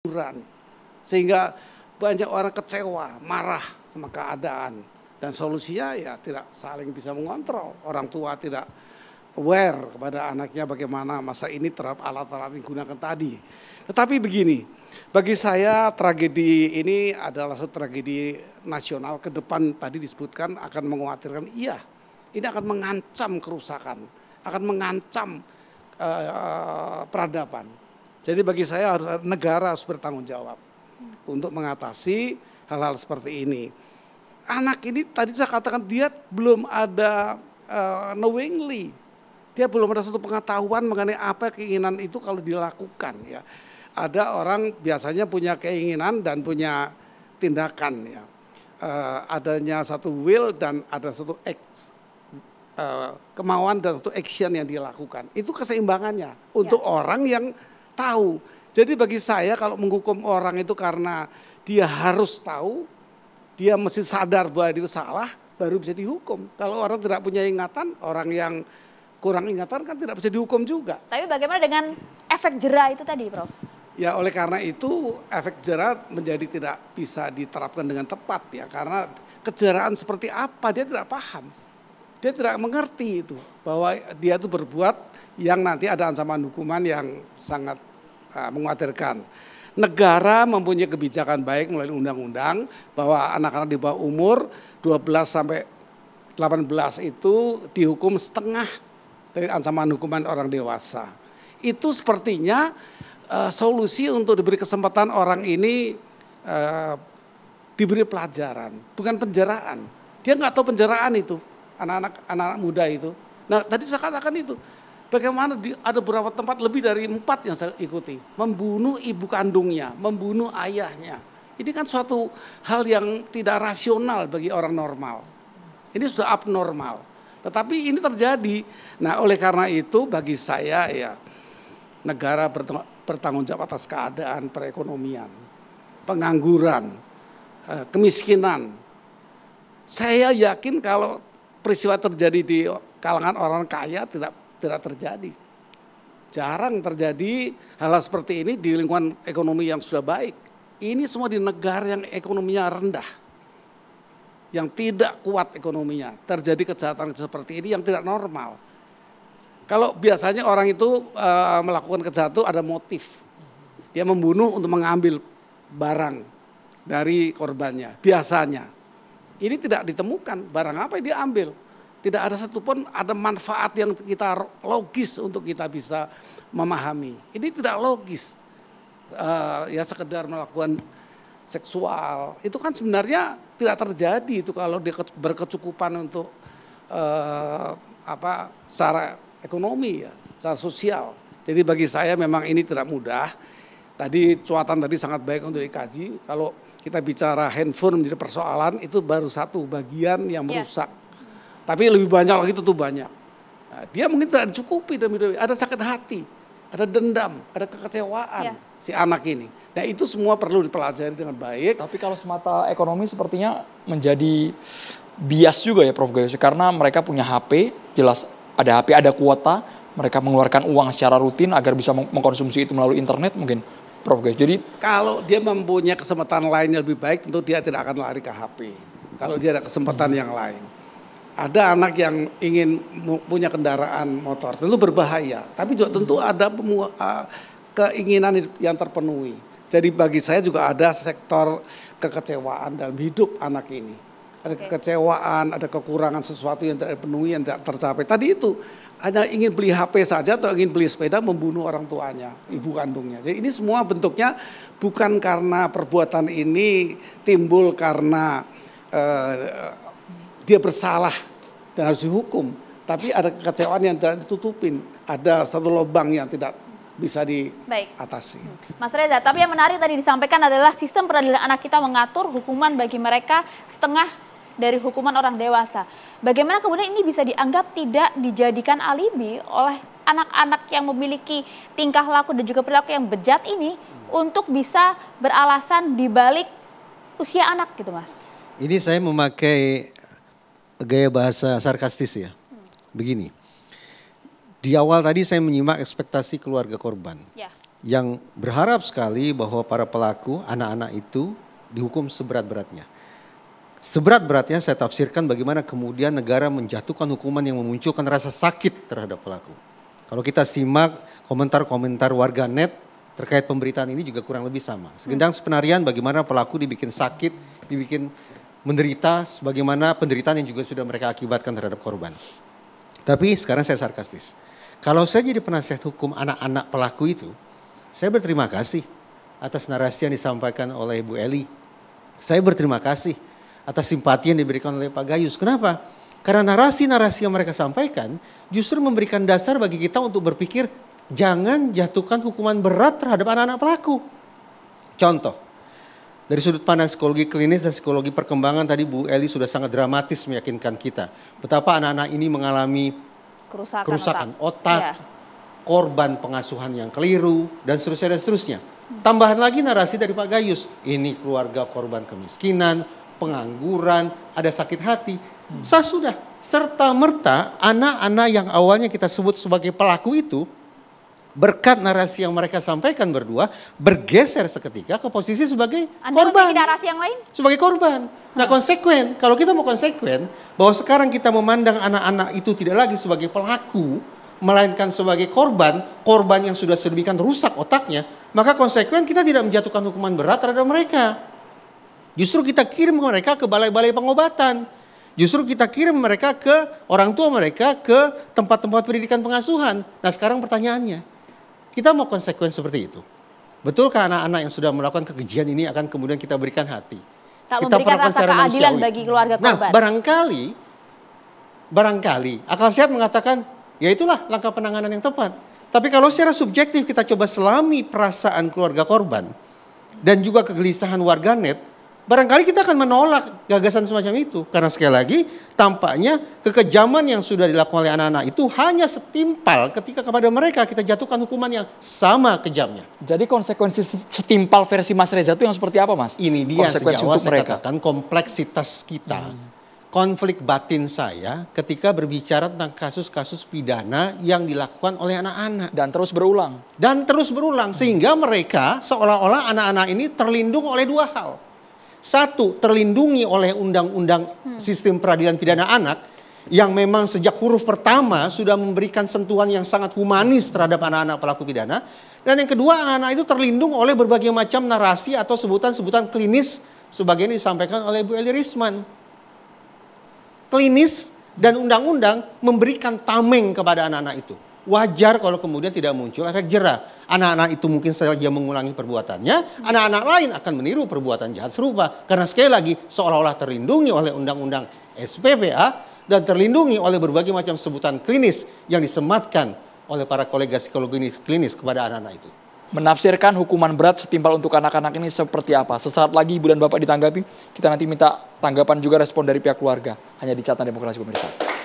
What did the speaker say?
hiburan. Sehingga banyak orang kecewa, marah sama keadaan. Dan solusinya ya tidak saling bisa mengontrol. Orang tua tidak aware kepada anaknya bagaimana masa ini terhadap alat-alat yang digunakan tadi. Tetapi begini, bagi saya tragedi ini adalah satu tragedi nasional ke depan tadi disebutkan akan mengkhawatirkan. Iya, ini akan mengancam kerusakan, akan mengancam peradaban. Jadi bagi saya negara harus bertanggung jawab untuk mengatasi hal-hal seperti ini. Anak ini tadi saya katakan dia belum ada knowingly, dia belum ada satu pengetahuan mengenai apa keinginan itu kalau dilakukan ya. Ada orang biasanya punya keinginan dan punya tindakan ya. Adanya satu will dan ada satu kemauan dan satu action yang dilakukan. Itu keseimbangannya untuk orang yang tahu. Jadi bagi saya kalau menghukum orang itu karena dia harus tahu, dia mesti sadar bahwa itu salah, baru bisa dihukum. Kalau orang tidak punya ingatan, orang yang kurang ingatan kan tidak bisa dihukum juga. Tapi bagaimana dengan efek jera itu tadi, Prof? Ya oleh karena itu efek jera menjadi tidak bisa diterapkan dengan tepat ya. Karena kejeraan seperti apa dia tidak paham. Dia tidak mengerti itu. Bahwa dia itu berbuat yang nanti ada ancaman hukuman yang sangat mengkhawatirkan. Negara mempunyai kebijakan baik melalui undang-undang bahwa anak-anak di bawah umur 12 sampai 18 itu dihukum setengah dari ancaman hukuman orang dewasa. Itu sepertinya solusi untuk diberi kesempatan orang ini diberi pelajaran, bukan penjaraan. Dia nggak tahu penjaraan itu, anak-anak muda itu. Nah tadi saya katakan itu. Bagaimana ada beberapa tempat lebih dari 4 yang saya ikuti. Membunuh ibu kandungnya, membunuh ayahnya. Ini kan suatu hal yang tidak rasional bagi orang normal. Ini sudah abnormal. Tetapi ini terjadi. Nah oleh karena itu bagi saya ya negara bertanggung jawab atas keadaan perekonomian, pengangguran, kemiskinan. Saya yakin kalau peristiwa terjadi di kalangan orang kaya tidak terjadi. Jarang terjadi hal seperti ini di lingkungan ekonomi yang sudah baik. Ini semua di negara yang ekonominya rendah, yang tidak kuat ekonominya. Terjadi kejahatan seperti ini yang tidak normal. Kalau biasanya orang itu melakukan kejahatan ada motif. Dia membunuh untuk mengambil barang dari korbannya. Biasanya. Ini tidak ditemukan barang apa yang dia ambil. Tidak ada satupun ada manfaat yang kita logis untuk kita bisa memahami. Ini tidak logis. Ya sekedar melakukan seksual. Itu kan sebenarnya tidak terjadi itu kalau dia berkecukupan untuk secara ekonomi ya, secara sosial. Jadi bagi saya memang ini tidak mudah. Tadi cuatan tadi sangat baik untuk dikaji. Kalau kita bicara handphone menjadi persoalan itu baru satu bagian yang merusak. Tapi lebih banyak lagi tentu banyak. Nah, dia mungkin tidak dicukupi ada sakit hati, ada dendam, ada kekecewaan si anak ini. Nah itu semua perlu dipelajari dengan baik. Tapi kalau semata ekonomi sepertinya menjadi bias juga ya Prof Gayus. Karena mereka punya HP, jelas ada HP, ada kuota. Mereka mengeluarkan uang secara rutin agar bisa mengkonsumsi itu melalui internet mungkin Prof Gayus. Jadi kalau dia mempunyai kesempatan lain yang lebih baik tentu dia tidak akan lari ke HP. Kalau dia ada kesempatan yang lain. Ada anak yang ingin punya kendaraan motor, tentu berbahaya. Tapi juga tentu ada keinginan yang terpenuhi. Jadi bagi saya juga ada sektor kekecewaan dalam hidup anak ini. Ada kekecewaan, ada kekurangan sesuatu yang tidak terpenuhi, yang tidak tercapai. Tadi itu hanya ingin beli HP saja atau ingin beli sepeda membunuh orang tuanya, ibu kandungnya. Jadi ini semua bentuknya bukan karena perbuatan ini timbul karena dia bersalah dan harus dihukum. Tapi ada kekecewaan yang tidak ditutupin. Ada satu lubang yang tidak bisa diatasi. Mas Reza, tapi yang menarik tadi disampaikan adalah sistem peradilan anak kita mengatur hukuman bagi mereka setengah dari hukuman orang dewasa. Bagaimana kemudian ini bisa dianggap tidak dijadikan alibi oleh anak-anak yang memiliki tingkah laku dan juga perilaku yang bejat ini untuk bisa beralasan di balik usia anak gitu Mas? Ini saya memakai gaya bahasa sarkastis ya. Begini, di awal tadi saya menyimak ekspektasi keluarga korban. yang berharap sekali bahwa para pelaku anak-anak itu dihukum seberat-beratnya. Seberat-beratnya saya tafsirkan bagaimana kemudian negara menjatuhkan hukuman yang memunculkan rasa sakit terhadap pelaku. Kalau kita simak komentar-komentar warga net terkait pemberitaan ini juga kurang lebih sama. Segendang sepenarian bagaimana pelaku dibikin sakit, dibikin menderita, sebagaimana penderitaan yang juga sudah mereka akibatkan terhadap korban. Tapi sekarang saya sarkastis. Kalau saya jadi penasihat hukum anak-anak pelaku itu, saya berterima kasih atas narasi yang disampaikan oleh Bu Eli. Saya berterima kasih atas simpati yang diberikan oleh Pak Gayus. Kenapa? Karena narasi-narasi yang mereka sampaikan justru memberikan dasar bagi kita untuk berpikir jangan jatuhkan hukuman berat terhadap anak-anak pelaku. Contoh, dari sudut pandang psikologi klinis dan psikologi perkembangan tadi Bu Eli sudah sangat dramatis meyakinkan kita betapa anak-anak ini mengalami kerusakan otak, korban pengasuhan yang keliru, dan seterusnya dan seterusnya. Tambahan lagi narasi dari Pak Gayus, ini keluarga korban kemiskinan, pengangguran, ada sakit hati. Sudah serta merta anak-anak yang awalnya kita sebut sebagai pelaku itu berkat narasi yang mereka sampaikan berdua bergeser seketika ke posisi sebagai korban. Anda narasi yang lain? Sebagai korban. Nah konsekuen, kalau kita mau konsekuen bahwa sekarang kita memandang anak-anak itu tidak lagi sebagai pelaku, melainkan sebagai korban yang sudah sedemikian rusak otaknya, maka konsekuen kita tidak menjatuhkan hukuman berat terhadap mereka. Justru kita kirim mereka ke balai-balai pengobatan. Justru kita kirim mereka ke orang tua mereka ke tempat-tempat pendidikan pengasuhan. Nah sekarang pertanyaannya, kita mau konsekuen seperti itu? Betulkah anak-anak yang sudah melakukan kekejian ini akan kemudian kita berikan hati? Tak Kita memberikan perlakukan rasa secara keadilan manusiawi. bagi keluarga Nah korban. barangkali akal sehat mengatakan ya itulah langkah penanganan yang tepat. Tapi kalau secara subjektif kita coba selami perasaan keluarga korban dan juga kegelisahan warganet, barangkali kita akan menolak gagasan semacam itu. Karena sekali lagi tampaknya kekejaman yang sudah dilakukan oleh anak-anak itu hanya setimpal ketika kepada mereka kita jatuhkan hukuman yang sama kejamnya. Jadi konsekuensi setimpal versi Mas Reza itu yang seperti apa, Mas? Ini dia sejak konsekuensi awal untuk saya mereka. katakan kompleksitas kita. Konflik batin saya ketika berbicara tentang kasus-kasus pidana yang dilakukan oleh anak-anak. Dan terus berulang. Dan terus berulang sehingga mereka seolah-olah anak-anak ini terlindung oleh dua hal. Satu, terlindungi oleh undang-undang sistem peradilan pidana anak yang memang sejak huruf pertama sudah memberikan sentuhan yang sangat humanis terhadap anak-anak pelaku pidana. Dan yang kedua, anak-anak itu terlindung oleh berbagai macam narasi atau sebutan-sebutan klinis sebagaimana disampaikan oleh Bu Eli Risman. Klinis dan undang-undang memberikan tameng kepada anak-anak itu. Wajar kalau kemudian tidak muncul efek jera. Anak-anak itu mungkin saja mengulangi perbuatannya, anak-anak lain akan meniru perbuatan jahat serupa. Karena sekali lagi seolah-olah terlindungi oleh undang-undang SPPA dan terlindungi oleh berbagai macam sebutan klinis yang disematkan oleh para kolega psikologi klinis kepada anak-anak itu. Menafsirkan hukuman berat setimpal untuk anak-anak ini seperti apa? Sesaat lagi Ibu dan Bapak ditanggapi, kita nanti minta tanggapan juga respon dari pihak keluarga. Hanya di Catatan Demokrasi pemirsa.